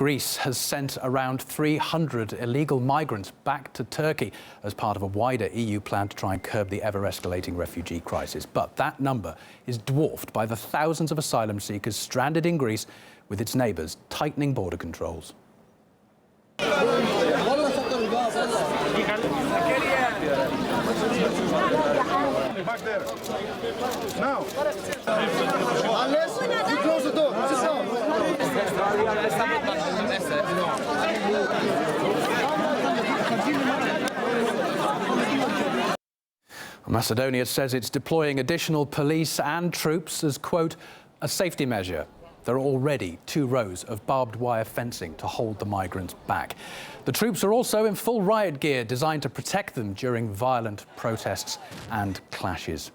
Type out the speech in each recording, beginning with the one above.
Greece has sent around 300 illegal migrants back to Turkey as part of a wider EU plan to try and curb the ever-escalating refugee crisis. But that number is dwarfed by the thousands of asylum seekers stranded in Greece with its neighbours tightening border controls. Back there. Now. Unless you close the door. Macedonia says it's deploying additional police and troops as, quote, a safety measure. There are already 2 rows of barbed wire fencing to hold the migrants back. The troops are also in full riot gear designed to protect them during violent protests and clashes.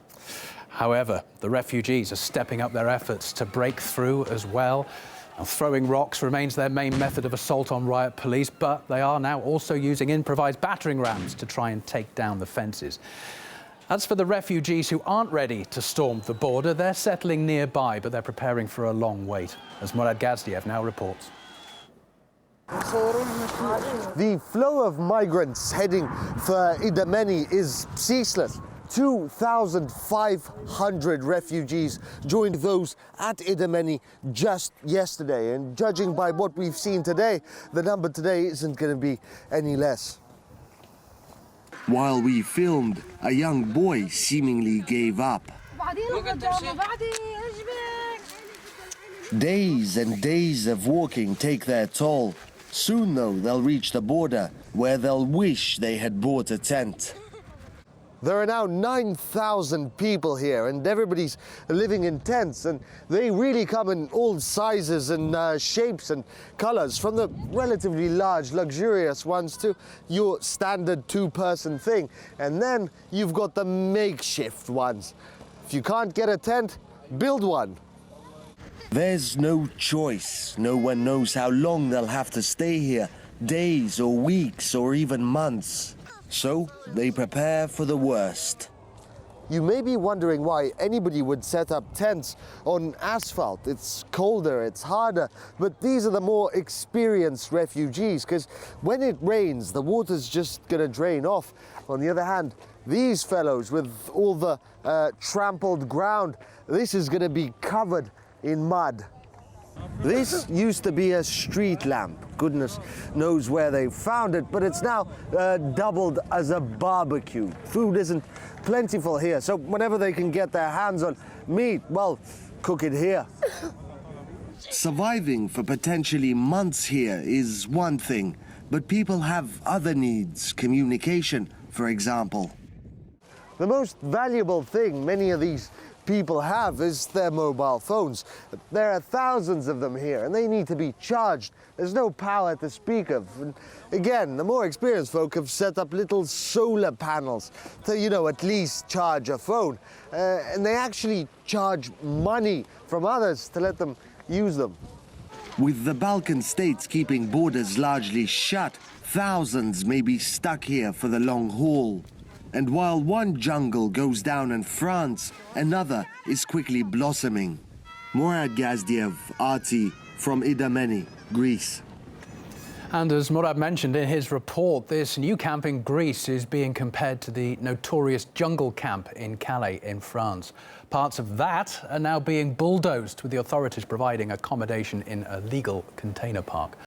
However, the refugees are stepping up their efforts to break through as well. Now, throwing rocks remains their main method of assault on riot police, but they are now also using improvised battering rams to try and take down the fences. As for the refugees who aren't ready to storm the border, they're settling nearby, but they're preparing for a long wait, as Murad Gazdiev now reports. The flow of migrants heading for Idemeni is ceaseless. 2,500 refugees joined those at Idemeni just yesterday, and judging by what we've seen today, the number today isn't going to be any less. While we filmed, a young boy seemingly gave up. Days and days of walking take their toll. Soon, though, they'll reach the border, where they'll wish they had bought a tent. There are now 9,000 people here, and everybody's living in tents, and they really come in all sizes and shapes and colors, from the relatively large, luxurious ones to your standard 2-person thing. And then you've got the makeshift ones. If you can't get a tent, build one. There's no choice. No one knows how long they'll have to stay here, days or weeks or even months. So they prepare for the worst. You may be wondering why anybody would set up tents on asphalt. It's colder, it's harder, but these are the more experienced refugees, because when it rains, the water's just going to drain off. On the other hand, these fellows with all the trampled ground, this is going to be covered in mud. This used to be a street lamp. Goodness knows where they found it, but it's now doubled as a barbecue. Food isn't plentiful here, so whenever they can get their hands on meat, well, cook it here. Surviving for potentially months here is one thing, but people have other needs, communication, for example. The most valuable thing many of these people have is their mobile phones. There are thousands of them here, and they need to be charged. There's no power to speak of. And again, the more experienced folk have set up little solar panels to, at least charge a phone. And they actually charge money from others to let them use them. With the Balkan states keeping borders largely shut, thousands may be stuck here for the long haul. And while one jungle goes down in France, another is quickly blossoming. Murad Gazdiev, RT, from Idemeni, Greece. And as Murad mentioned in his report, this new camp in Greece is being compared to the notorious jungle camp in Calais in France. Parts of that are now being bulldozed, with the authorities providing accommodation in a legal container park.